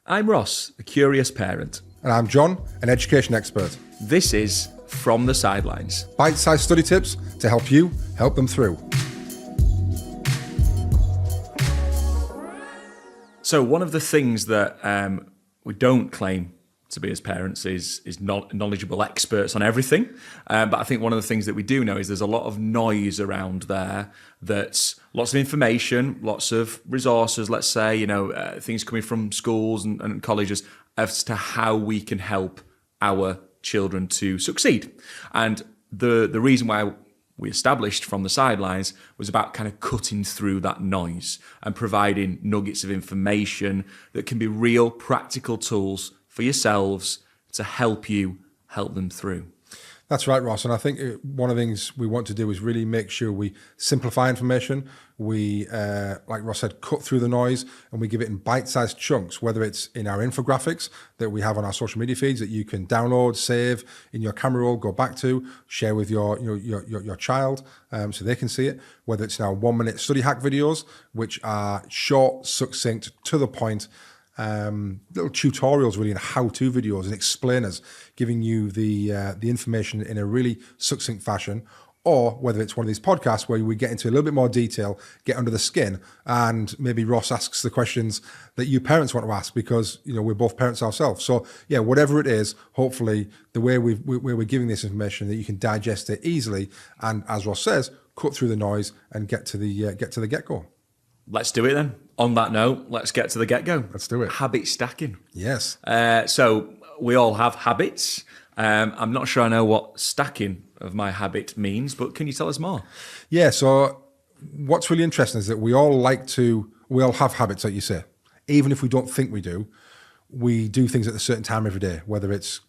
I'm Ross, a curious parent. And I'm John, an education expert. This is From the Sidelines. Bite-sized study tips to help you help them through. So one of the things that we don't claim to be as parents is not knowledgeable experts on everything. But I think one of the things that we do know is there's a lot of noise around there. That's lots of information, lots of resources, let's say, things coming from schools and colleges as to how we can help our children to succeed. And the reason why we established From the Sidelines was about kind of cutting through that noise and providing nuggets of information that can be real practical tools for yourselves to help you help them through. That's right, Ross. And I think one of the things we want to do is really make sure we simplify information. We, like Ross said, cut through the noise, and we give it in bite-sized chunks, whether it's in our infographics that we have on our social media feeds that you can download, save in your camera roll, go back to, share with your child so they can see it. Whether it's now 1-minute study hack videos, which are short, succinct, to the point, little tutorials really and how-to videos and explainers giving you the information in a really succinct fashion, or whether it's one of these podcasts where we get into a little bit more detail, get under the skin, and maybe Ross asks the questions that you parents want to ask because we're both parents ourselves. So yeah, whatever it is, hopefully the way we're giving this information that you can digest it easily, and as Ross says, cut through the noise and get to the get-go. Let's do it then. On that note, let's get to the get-go. Let's do it. Habit stacking. Yes. So we all have habits. I'm not sure I know what stacking of my habit means, but can you tell us more? Yeah, so what's really interesting is that we all have habits, like you say. Even if we don't think we do things at a certain time every day, whether it's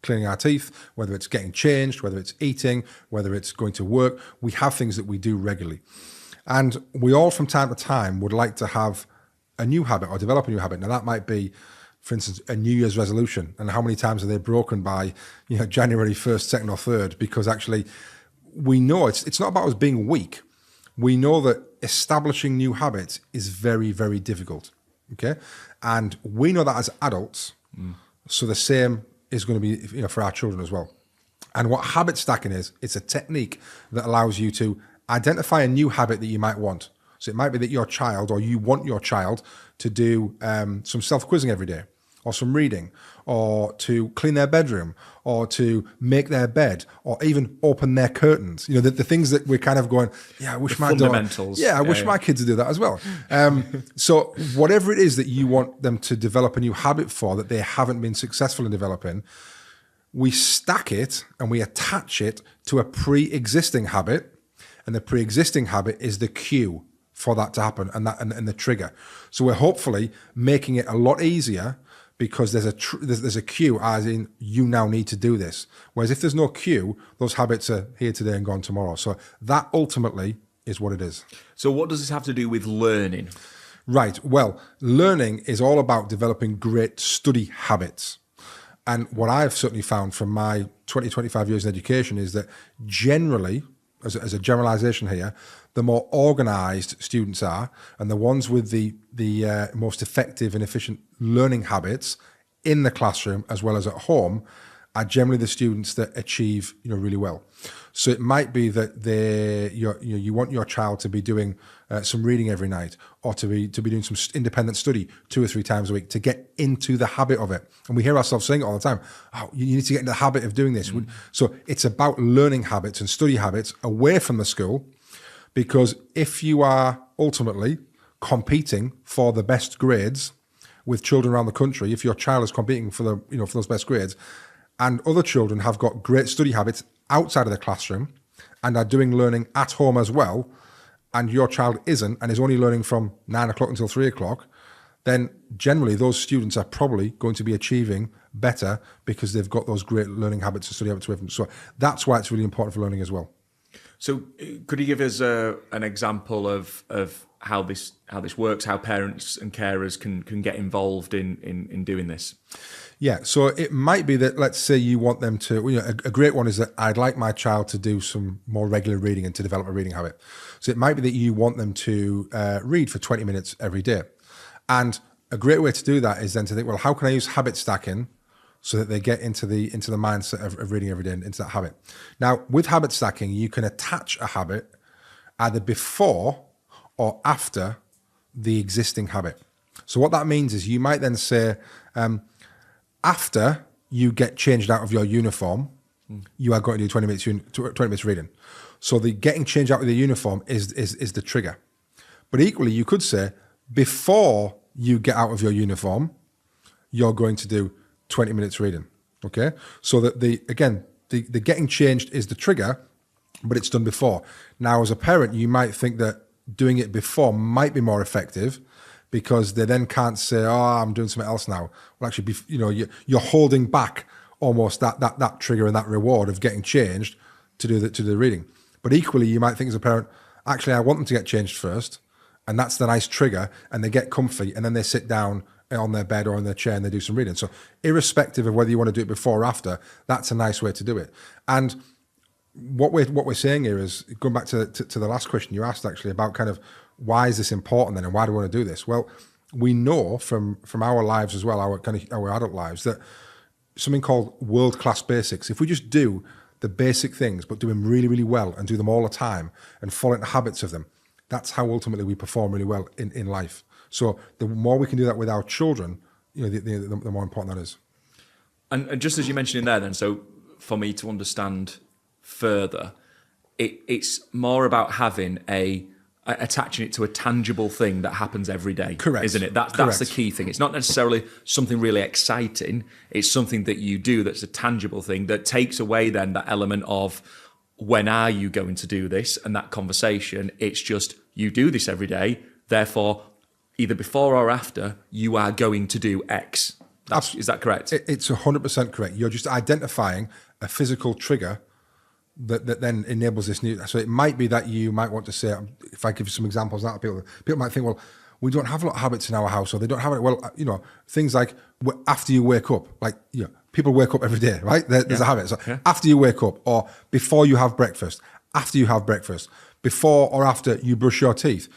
cleaning our teeth, whether it's getting changed, whether it's eating, whether it's going to work. We have things that we do regularly. And we all, from time to time, would like to have a new habit or develop a new habit. Now, that might be, for instance, a New Year's resolution. And how many times are they broken by, January 1st, 2nd, or 3rd? Because actually, we know it's not about us being weak. We know that establishing new habits is very, very difficult. Okay? And we know that as adults. So the same is going to be for our children as well. And what habit stacking is, it's a technique that allows you to identify a new habit that you might want. So it might be that your child, or you want your child to do some self-quizzing every day, or some reading, or to clean their bedroom, or to make their bed, or even open their curtains. The things that we're kind of going, yeah, I wish my fundamentals. I wish my kids would do that as well. So whatever it is that you want them to develop a new habit for that they haven't been successful in developing, we stack it and we attach it to a pre-existing habit. And the pre-existing habit is the cue for that to happen, and the trigger. So we're hopefully making it a lot easier because there's a cue, as in you now need to do this. Whereas if there's no cue, those habits are here today and gone tomorrow. So that ultimately is what it is. So what does this have to do with learning? Right. Well, learning is all about developing great study habits. And what I've certainly found from my 25 years in education is that generally, as a generalization here, the more organized students are, and the ones with the most effective and efficient learning habits in the classroom as well as at home are generally the students that achieve really well. So it might be that you want your child to be doing some reading every night, or to be doing some independent study 2 or 3 times a week to get into the habit of it. And we hear ourselves saying it all the time. Oh, you need to get into the habit of doing this. So it's about learning habits and study habits away from the school, because if you are ultimately competing for the best grades with children around the country, if your child is competing for for those best grades, and other children have got great study habits outside of the classroom and are doing learning at home as well, and your child isn't and is only learning from 9 o'clock until 3 o'clock, then generally those students are probably going to be achieving better because they've got those great learning habits and study habits with them. So that's why it's really important for learning as well. So could you give us an example of how this works, how parents and carers can get involved in doing this? Yeah, so it might be that, let's say you want them to, a great one is that I'd like my child to do some more regular reading and to develop a reading habit. So it might be that you want them to read for 20 minutes every day. And a great way to do that is then to think, well, how can I use habit stacking so that they get into the mindset of reading every day and into that habit? Now, with habit stacking, you can attach a habit either before or after the existing habit. So what that means is you might then say, after you get changed out of your uniform, you are going to do 20 minutes reading. So the getting changed out of the uniform is the trigger. But equally, you could say, before you get out of your uniform, you're going to do 20 minutes reading. Okay? So that the getting changed is the trigger, but it's done before. Now, as a parent, you might think that doing it before might be more effective because they then can't say, oh, I'm doing something else now. Well, actually, you're holding back almost that trigger and that reward of getting changed to do the reading. But equally, you might think as a parent, actually, I want them to get changed first, and that's the nice trigger, and they get comfy, and then they sit down on their bed or in their chair and they do some reading. So irrespective of whether you want to do it before or after, that's a nice way to do it. And what we're saying here is, going back to the last question you asked actually about kind of why is this important then and why do we want to do this? Well, we know from our lives as well, our adult lives, that something called world-class basics, if we just do the basic things but do them really, really well and do them all the time and fall into habits of them, that's how ultimately we perform really well in life. So the more we can do that with our children, the more important that is. And just as you mentioned in there then, so for me to understand further, it's more about having attaching it to a tangible thing that happens every day. Correct. Isn't it? That's the key thing. It's not necessarily something really exciting. It's something that you do that's a tangible thing that takes away then that element of when are you going to do this and that conversation. It's just you do this every day. Therefore, either before or after, you are going to do X. Is that correct? It's 100% correct. You're just identifying a physical trigger that then enables this new. So it might be that you might want to say, if I give you some examples of that, people might think, well, we don't have a lot of habits in our house, or they don't have it. Well, things like after you wake up, people wake up every day, right? There's a habit. So after you wake up, or before you have breakfast, after you have breakfast, before or after you brush your teeth,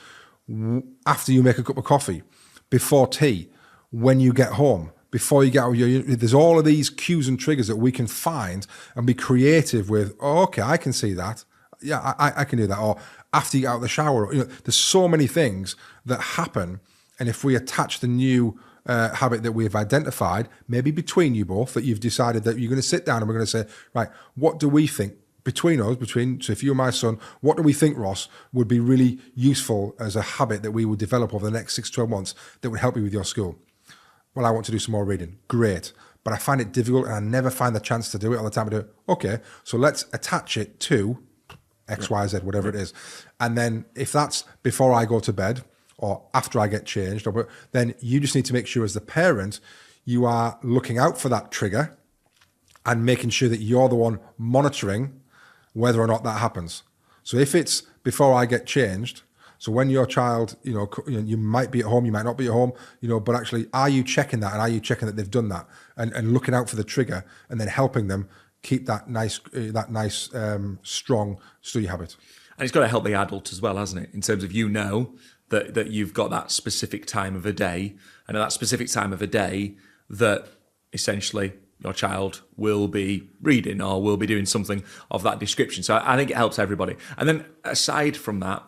after you make a cup of coffee, before tea, when you get home, before you get out of there's all of these cues and triggers that we can find and be creative with. Oh, okay, I can see that. Yeah, I can do that. Or after you get out of the shower, there's so many things that happen. And if we attach the new habit that we've identified, maybe between you both, that you've decided that you're going to sit down and we're going to say, right, what do we think between us, so if you and my son, what do we think, Ross, would be really useful as a habit that we would develop over the next 6 to 12 months that would help you with your school? Well, I want to do some more reading. Great. But I find it difficult and I never find the chance to do it all the time. I do it. Okay, so let's attach it to X, Y, Z, whatever it is. And then if that's before I go to bed or after I get changed, then you just need to make sure as the parent, you are looking out for that trigger and making sure that you're the one monitoring whether or not that happens. So if it's before I get changed, so when your child, you might be at home, you might not be at home, but actually, are you checking that? And are you checking that they've done that? And looking out for the trigger and then helping them keep that nice, strong study habit. And it's got to help the adult as well, hasn't it? In terms of, that you've got that specific time of a day, and at that specific time of a day that essentially your child will be reading or will be doing something of that description. So I think it helps everybody. And then aside from that,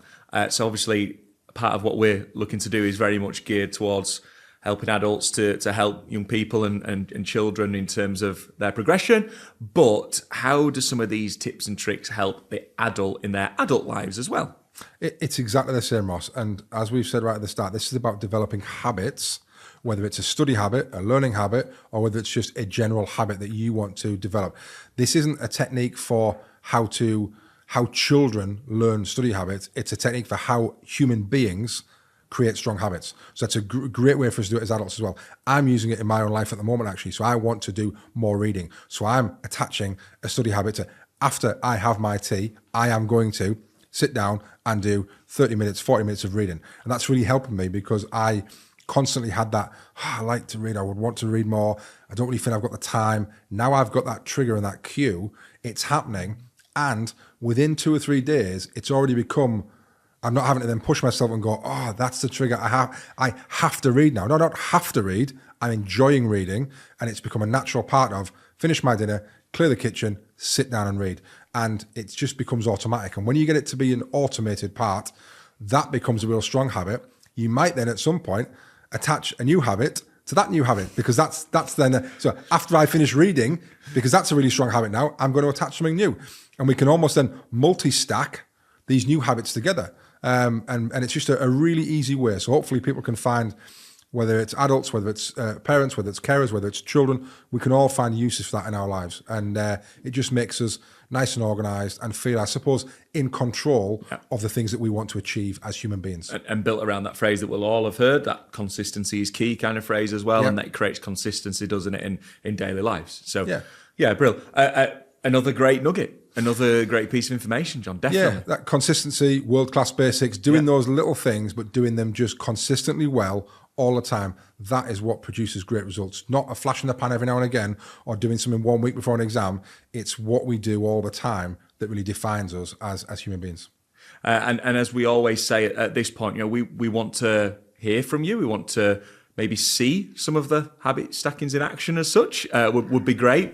so obviously part of what we're looking to do is very much geared towards helping adults to help young people and children in terms of their progression. But how do some of these tips and tricks help the adult in their adult lives as well? It's exactly the same, Ross. And as we've said right at the start, this is about developing habits, whether it's a study habit, a learning habit, or whether it's just a general habit that you want to develop. This isn't a technique for how children learn study habits. It's a technique for how human beings create strong habits. So that's a great way for us to do it as adults as well. I'm using it in my own life at the moment, actually. So I want to do more reading. So I'm attaching a study habit to, after I have my tea, I am going to sit down and do 30 minutes, 40 minutes of reading. And that's really helping me because I constantly had that, I like to read, I would want to read more. I don't really think I've got the time. Now I've got that trigger and that cue, it's happening. And within 2 or 3 days, it's already become I'm not having to then push myself and go, oh, that's the trigger. I have to read now. No, I don't have to read. I'm enjoying reading, and it's become a natural part of finish my dinner, clear the kitchen, sit down and read. And it just becomes automatic. And when you get it to be an automated part, that becomes a real strong habit. You might then at some point attach a new habit to that new habit, because that's then, so after I finish reading, because that's a really strong habit now, I'm going to attach something new. And we can almost then multi-stack these new habits together. And it's just a really easy way. So hopefully people can find, whether it's adults, whether it's parents, whether it's carers, whether it's children, we can all find uses for that in our lives. And it just makes us nice and organised and feel, I suppose, in control of the things that we want to achieve as human beings. And built around that phrase that we'll all have heard, that consistency is key kind of phrase as well. And that creates consistency, doesn't it, in daily lives. So, brilliant. Another great nugget. Another great piece of information, John, definitely. Yeah, that consistency, world-class basics, doing those little things, but doing them just consistently well all the time. That is what produces great results. Not a flash in the pan every now and again, or doing something 1 week before an exam. It's what we do all the time that really defines us as human beings. And as we always say at this point, we want to hear from you. We want to maybe see some of the habit stackings in action as such. Would be great.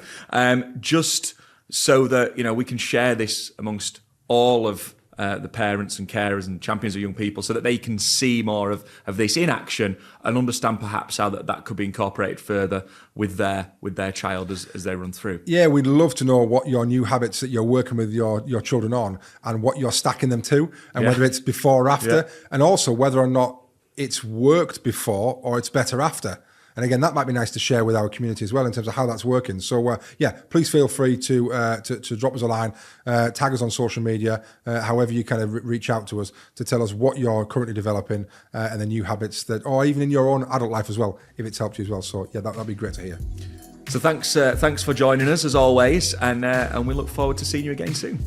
Just so that we can share this amongst all of the parents and carers and champions of young people, so that they can see more of this in action and understand perhaps how that could be incorporated further with their child as they run through. Yeah, we'd love to know what your new habits that you're working with your children on, and what you're stacking them to, and whether it's before or after, and also whether or not it's worked before or it's better after. And again, that might be nice to share with our community as well in terms of how that's working. So please feel free to drop us a line, tag us on social media, however you kind of reach out to us to tell us what you're currently developing and the new habits or even in your own adult life as well, if it's helped you as well. So that'd be great to hear. So thanks for joining us as always, and we look forward to seeing you again soon.